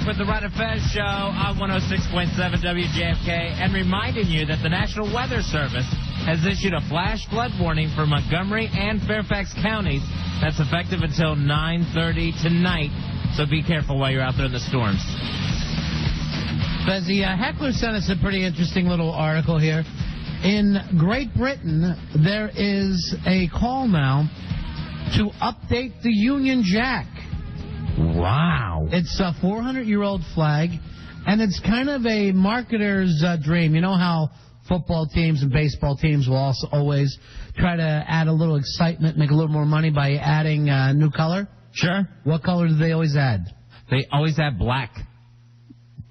back with the Ron and Fez Show on 106.7 WJFK, and reminding you that the National Weather Service has issued a flash flood warning for Montgomery and Fairfax counties that's effective until 9:30 tonight, so be careful while you're out there in the storms. Fez, the Heckler sent us a pretty interesting little article here. In Great Britain, there is a call now to update the Union Jack. Wow. It's a 400-year-old flag, and it's kind of a marketer's dream. You know how football teams and baseball teams will also always try to add a little excitement, make a little more money by adding new color? Sure. What color do they always add? They always add black.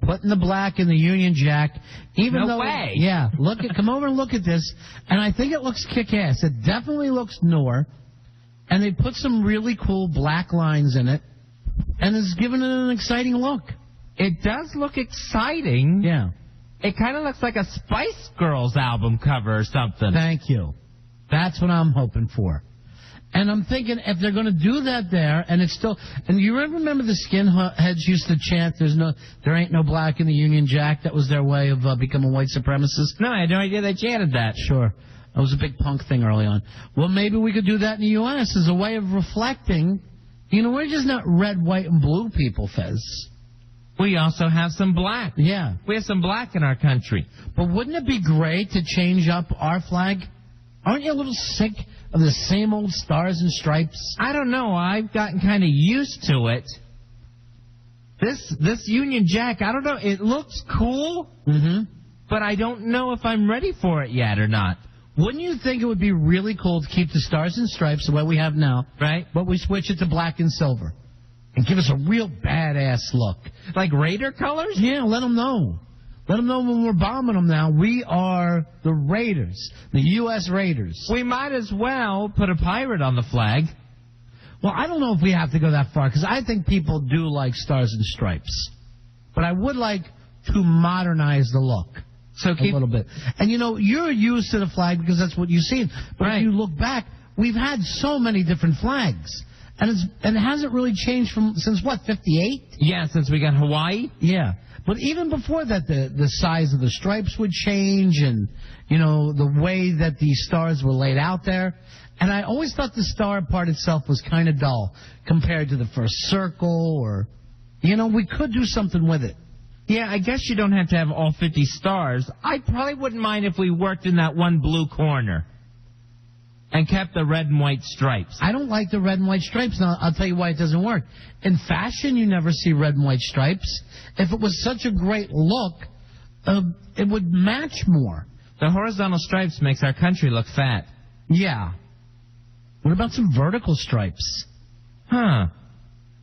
Putting the black in the Union Jack. No way. Yeah. Come over and look at this, and I think it looks kick-ass. It definitely looks newer, and they put some really cool black lines in it. And it's given it an exciting look. It does look exciting. Yeah. It kind of looks like a Spice Girls album cover or something. Thank you. That's what I'm hoping for. And I'm thinking if they're going to do that there, and it's still... And you remember the skinheads used to chant, there ain't no black in the Union Jack? That was their way of becoming white supremacists? No, I had no idea they chanted that. Sure. That was a big punk thing early on. Well, maybe we could do that in the U.S. as a way of reflecting... You know, we're just not red, white, and blue people, Fez. We also have some black. Yeah. We have some black in our country. But wouldn't it be great to change up our flag? Aren't you a little sick of the same old stars and stripes? I don't know. I've gotten kind of used to it. This Union Jack, I don't know. It looks cool, but I don't know if I'm ready for it yet or not. Wouldn't you think it would be really cool to keep the stars and stripes the way we have now, right? But we switch it to black and silver and give us a real badass look. Like Raider colors? Yeah, let them know. Let them know when we're bombing them now. We are the Raiders, the U.S. Raiders. We might as well put a pirate on the flag. Well, I don't know if we have to go that far, because I think people do like stars and stripes. But I would like to modernize the look. So keep a little bit. And, you know, you're used to the flag because that's what you've seen. But if you look back, we've had so many different flags. And it hasn't really changed since, what, 58? Yeah, since we got Hawaii. Yeah. But even before that, the size of the stripes would change and, you know, the way that the stars were laid out there. And I always thought the star part itself was kind of dull compared to the first circle or, you know, we could do something with it. Yeah, I guess you don't have to have all 50 stars. I probably wouldn't mind if we worked in that one blue corner and kept the red and white stripes. I don't like the red and white stripes. Now, I'll tell you why it doesn't work. In fashion, you never see red and white stripes. If it was such a great look, it would match more. The horizontal stripes makes our country look fat. Yeah. What about some vertical stripes? Huh.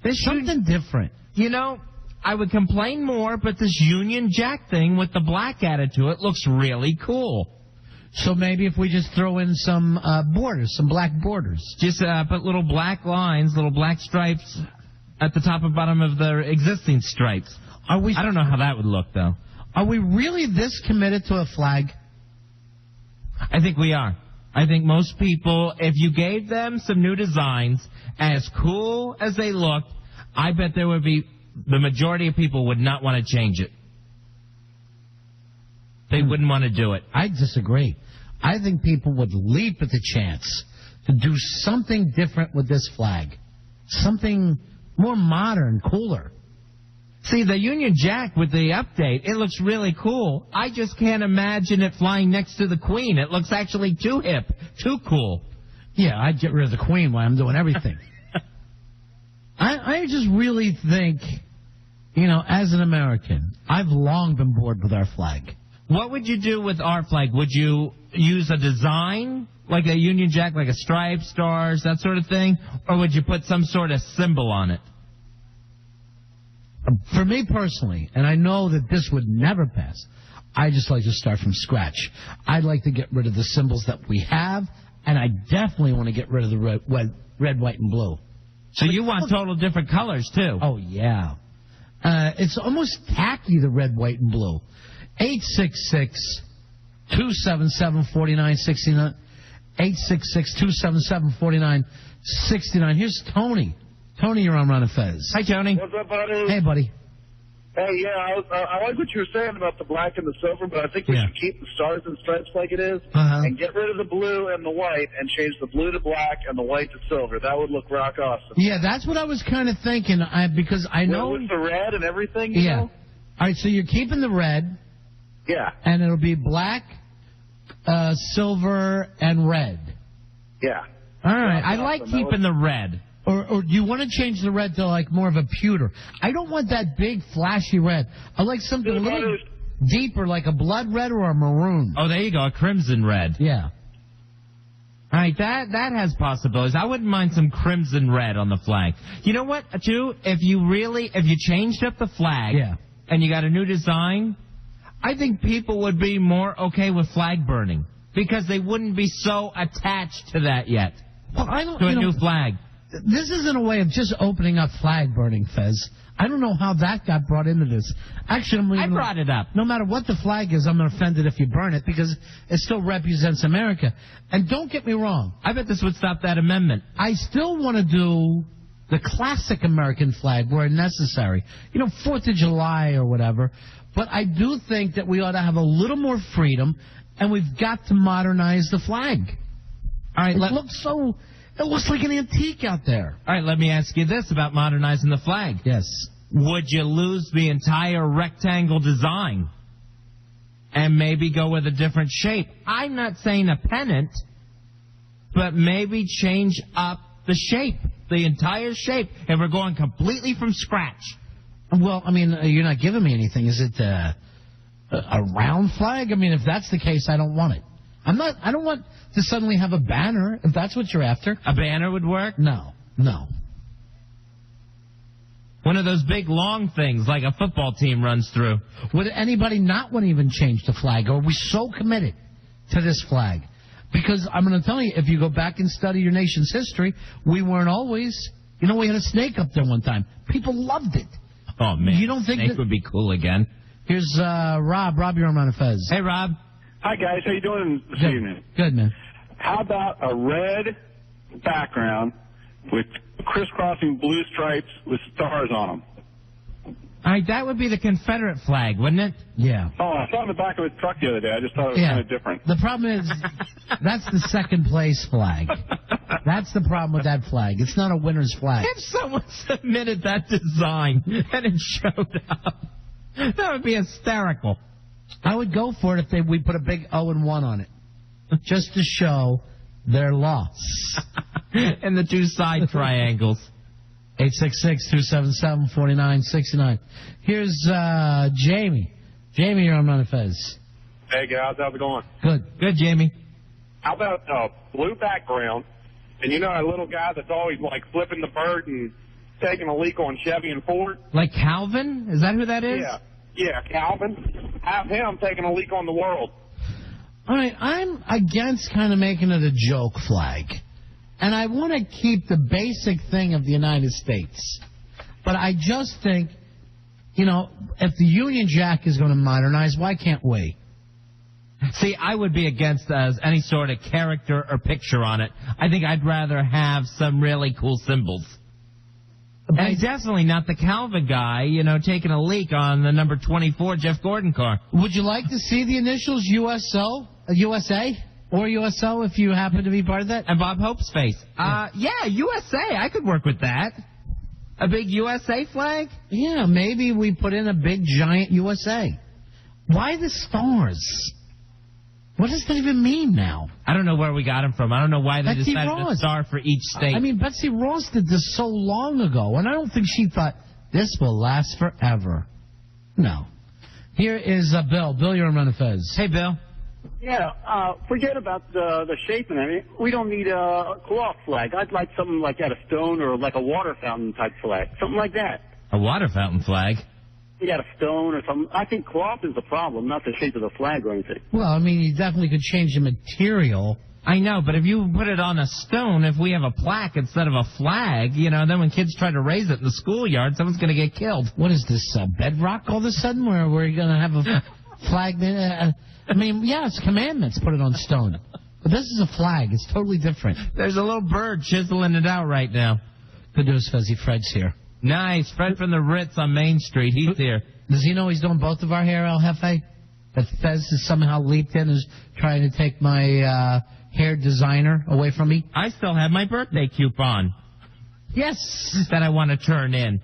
Something different. You know... I would complain more, but this Union Jack thing with the black added to it looks really cool. So maybe if we just throw in some borders, some black borders. Just put little black lines, little black stripes at the top and bottom of the existing stripes. I don't know how that would look, though. Are we really this committed to a flag? I think we are. I think most people, if you gave them some new designs, as cool as they looked, I bet there would be... The majority of people would not want to change it. They wouldn't want to do it. I disagree. I think people would leap at the chance to do something different with this flag. Something more modern, cooler. See, the Union Jack with the update, it looks really cool. I just can't imagine it flying next to the Queen. It looks actually too hip, too cool. Yeah, I'd get rid of the Queen while I'm doing everything. I just really think, you know, as an American, I've long been bored with our flag. What would you do with our flag? Would you use a design, like a Union Jack, like a stripe, stars, that sort of thing? Or would you put some sort of symbol on it? For me personally, and I know that this would never pass, I just like to start from scratch. I'd like to get rid of the symbols that we have, and I definitely want to get rid of the red, white, and blue. So you want total different colors, too? Oh, yeah. It's almost tacky, the red, white, and blue. 866-277-4969. 866-277-4969. Here's Tony. Tony, you're on Ron and Fez. Hi, Tony. What's up, buddy? Hey, buddy. Hey, yeah, I like what you were saying about the black and the silver, but I think we should keep the stars and stripes like it is and get rid of the blue and the white and change the blue to black and the white to silver. That would look rock awesome. Yeah, that's what I was kind of thinking, because I know... With the red and everything, you know? All right, so you're keeping the red. Yeah. And it'll be black, silver, and red. Yeah. All right, I like keeping the red. Or do you want to change the red to, like, more of a pewter? I don't want that big, flashy red. I like something a little deeper, like a blood red or a maroon. Oh, there you go, a crimson red. Yeah. All right, that has possibilities. I wouldn't mind some crimson red on the flag. You know what, too? If you changed up the flag and you got a new design, I think people would be more okay with flag burning because they wouldn't be so attached to that yet. Well, I don't, to a new flag. This isn't a way of just opening up flag burning, Fez. I don't know how that got brought into this. Actually, I brought it up. No matter what the flag is, I'm offended if you burn it because it still represents America. And don't get me wrong. I bet this would stop that amendment. I still want to do the classic American flag where necessary. 4th of July or whatever. But I do think that we ought to have a little more freedom, and we've got to modernize the flag. All right, it looks like an antique out there. All right, let me ask you this about modernizing the flag. Yes. Would you lose the entire rectangle design and maybe go with a different shape? I'm not saying a pennant, but maybe change up the shape, the entire shape, and we're going completely from scratch. Well, I mean, you're not giving me anything. Is it a round flag? I mean, if that's the case, I don't want it. I don't want to suddenly have a banner, if that's what you're after. A banner would work? No. One of those big, long things like a football team runs through. Would anybody not want to even change the flag? Or are we so committed to this flag? Because I'm going to tell you, if you go back and study your nation's history, we weren't always... we had a snake up there one time. People loved it. Oh, man. You don't think snake would be cool again. Here's Rob. Rob, you're on Fez. Hey, Rob. Hi, guys. How you doing this evening? Good, man. How about a red background with crisscrossing blue stripes with stars on them? All right, that would be the Confederate flag, wouldn't it? Yeah. Oh, I saw it in the back of his truck the other day. I just thought it was kind of different. The problem is that's the second place flag. That's the problem with that flag. It's not a winner's flag. If someone submitted that design and it showed up, that would be hysterical. I would go for it if we put a big O and 1 on it, just to show their loss. And the two side triangles. 866-277-4969. Here's Jamie. Jamie, you're on Fez. Hey, guys. How's it going? Good. Good, Jamie. How about a blue background? And a little guy that's always, flipping the bird and taking a leak on Chevy and Ford? Like Calvin? Is that who that is? Yeah, Calvin. Have him taking a leak on the world. All right, I'm against kind of making it a joke flag. And I want to keep the basic thing of the United States. But I just think, if the Union Jack is going to modernize, why can't we? See, I would be against any sort of character or picture on it. I think I'd rather have some really cool symbols. And definitely not the Calvin guy, taking a leak on the number 24 Jeff Gordon car. Would you like to see the initials USA? Or USO, if you happen to be part of that? And Bob Hope's face. Yeah, USA. I could work with that. A big USA flag? Yeah, maybe we put in a big, giant USA. Why the stars? What does that even mean now? I don't know where we got them from. I don't know why they decided to star for each state. I mean, Betsy Ross did this so long ago, and I don't think she thought this will last forever. No. Here is Bill. Bill, you're on Fez. Hey, Bill. Yeah, forget about the shape and everything. We don't need a cloth flag. I'd like something like that, a stone or like a water fountain type flag. Something like that. A water fountain flag? You got a stone or something. I think cloth is the problem, not the shape of the flag or anything. Well, I mean, you definitely could change the material. I know, but if you put it on a stone, if we have a plaque instead of a flag, then when kids try to raise it in the schoolyard, someone's going to get killed. What is this, bedrock all of a sudden, where we're going to have a flag? I mean, yeah, it's commandments, put it on stone. But this is a flag. It's totally different. There's a little bird chiseling it out right now. Good news, Fezzy. Fred's here. Nice. Fred from the Ritz on Main Street. He's here. Does he know he's doing both of our hair, El Jefe? That Fez has somehow leaped in and is trying to take my hair designer away from me? I still have my birthday coupon. Yes. That I want to turn in.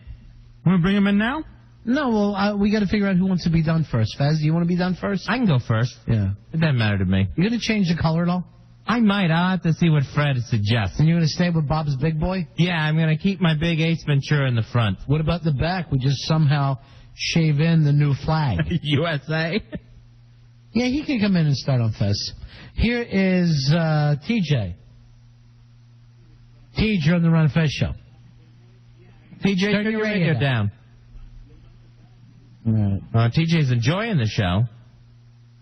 Want to bring him in now? No, well, we got to figure out who wants to be done first. Fez, do you want to be done first? I can go first. Yeah. It doesn't matter to me. You going to change the color at all? I might. I'll have to see what Fred suggests. And you're going to stay with Bob's Big Boy? Yeah, I'm going to keep my big Ace Ventura in the front. What about the back? We just somehow shave in the new flag. USA? Yeah, he can come in and start on Fez. Here is TJ. TJ, you're on the Ron Fez show. TJ, turn your radio down. Right. TJ's enjoying the show,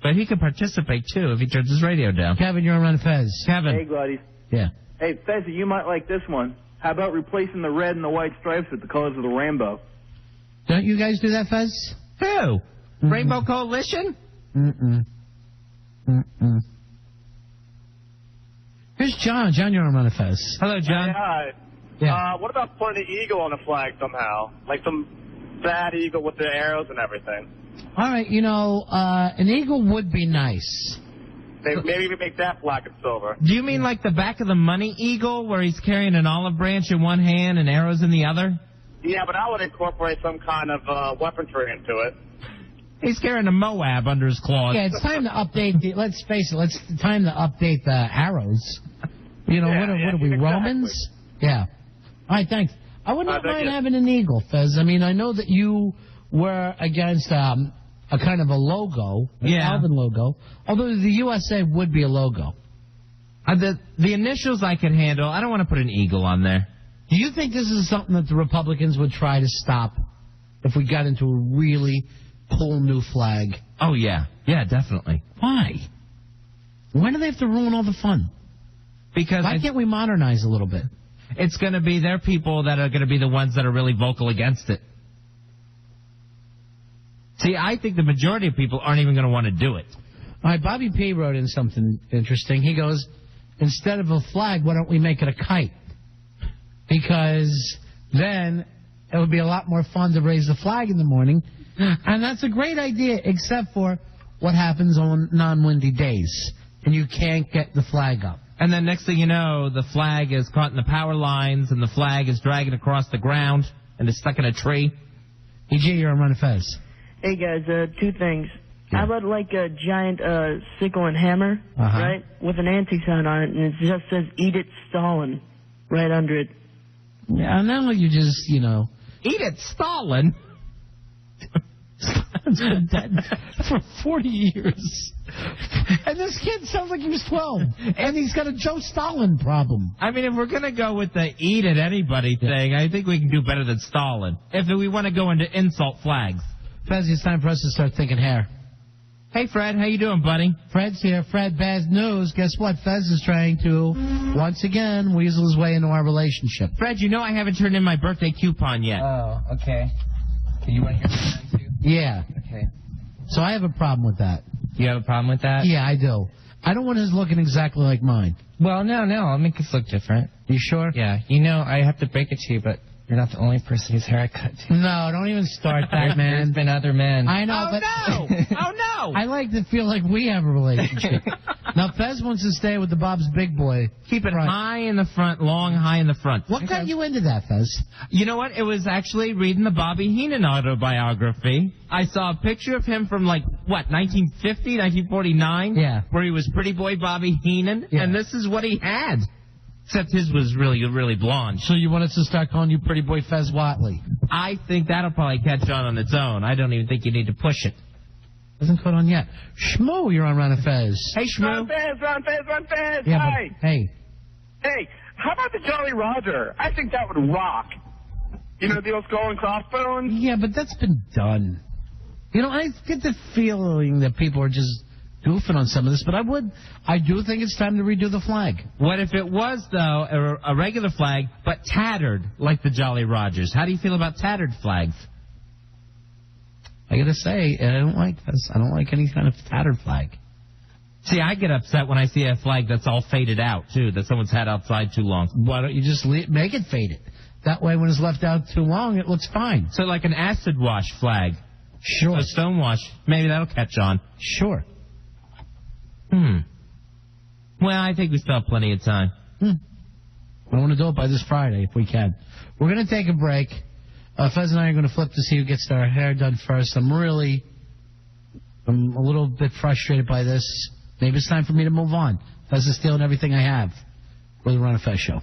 but he can participate, too, if he turns his radio down. Kevin, you're on Ron Fez. Kevin. Hey, Gladies. Yeah. Hey, Fezzy, you might like this one. How about replacing the red and the white stripes with the colors of the rainbow? Don't you guys do that, Fez? Who? Mm-mm. Rainbow Coalition? Mm-mm. Mm-mm. Here's John. John, you're on Ron Fez. Hello, John. Hey, hi. Yeah. What about putting the eagle on the flag somehow? Like some bad eagle with the arrows and everything. All right, an eagle would be nice. Maybe even make that black and silver. Do you mean like the back of the money eagle where he's carrying an olive branch in one hand and arrows in the other? Yeah, but I would incorporate some kind of weaponry into it. He's carrying a Moab under his claws. Yeah, it's time to update let's face it, it's time to update the arrows. What are we, exactly. Romans? Yeah. All right, thanks. I would not mind having an eagle, Fez. I mean, I know that you were against a kind of a logo, Alvin logo, although the USA would be a logo. The initials I can handle. I don't want to put an eagle on there. Do you think this is something that the Republicans would try to stop if we got into a really cool new flag? Oh, yeah. Yeah, definitely. Why? Why do they have to ruin all the fun? Because why can't we modernize a little bit? It's going to be their people that are going to be the ones that are really vocal against it. See, I think the majority of people aren't even going to want to do it. All right, Bobby P. wrote in something interesting. He goes, instead of a flag, why don't we make it a kite? Because then it would be a lot more fun to raise the flag in the morning. And that's a great idea, except for what happens on non-windy days. And you can't get the flag up. And then next thing you know, the flag is caught in the power lines, and the flag is dragging across the ground, and it's stuck in a tree. EJ, you're on Ron Fez. Hey, guys, two things. Yeah. How about like a giant sickle and hammer, right, with an anti-sign on it, and it just says, "Eat it, Stalin," right under it. Yeah, now you just, Eat it, Stalin? Stalin's been dead for 40 years. And this kid sounds like he was 12. And he's got a Joe Stalin problem. I mean, if we're going to go with the eat at anybody thing, I think we can do better than Stalin. If we want to go into insult flags. Fez, it's time for us to start thinking hair. Hey, Fred, how you doing, buddy? Fred's here. Fred, bad news. Guess what? Fez is trying to, once again, weasel his way into our relationship. Fred, you know I haven't turned in my birthday coupon yet. Oh, okay. You want to hear from too? Yeah. Okay. So I have a problem with that. You have a problem with that? Yeah, I do. I don't want his looking exactly like mine. Well, no, I'll make his look different. You sure? Yeah. I have to break it to you, but you're not the only person whose hair I cut to. No, don't even start that, man. There's been other men. I know, but... Oh, no! I like to feel like we have a relationship. Now, Fez wants to stay with the Bob's Big Boy. Keep it high in the front, long, high in the front. What got you into that, Fez? You know what? It was actually reading the Bobby Heenan autobiography. I saw a picture of him from, 1950, 1949? Yeah. Where he was Pretty Boy Bobby Heenan, and this is what he had. Except his was really, really blonde. So you want us to start calling you Pretty Boy Fez Watley? I think that'll probably catch on its own. I don't even think you need to push it. Hasn't caught on yet. Shmoo, you're on Ron and Fez. Hey, Shmoo. Ron Fez. Yeah, Hi. Hey, how about the Jolly Roger? I think that would rock. You know the old skull and crossbones? Yeah, but that's been done. I get the feeling that people are just goofing on some of this, but I do think it's time to redo the flag. What if it was, though, a regular flag, but tattered like the Jolly Rogers? How do you feel about tattered flags? I gotta say, I don't like this. I don't like any kind of tattered flag. See, I get upset when I see a flag that's all faded out, too, that someone's had outside too long. Why don't you just make it faded? That way, when it's left out too long, it looks fine. So like an acid wash flag. Sure. A stonewash. Maybe that'll catch on. Sure. Well, I think we still have plenty of time. I want to do it by this Friday if we can. We're going to take a break. Fez and I are going to flip to see who gets their hair done first. I'm a little bit frustrated by this. Maybe it's time for me to move on. Fez is stealing everything I have. We're the Ron and Fez Show.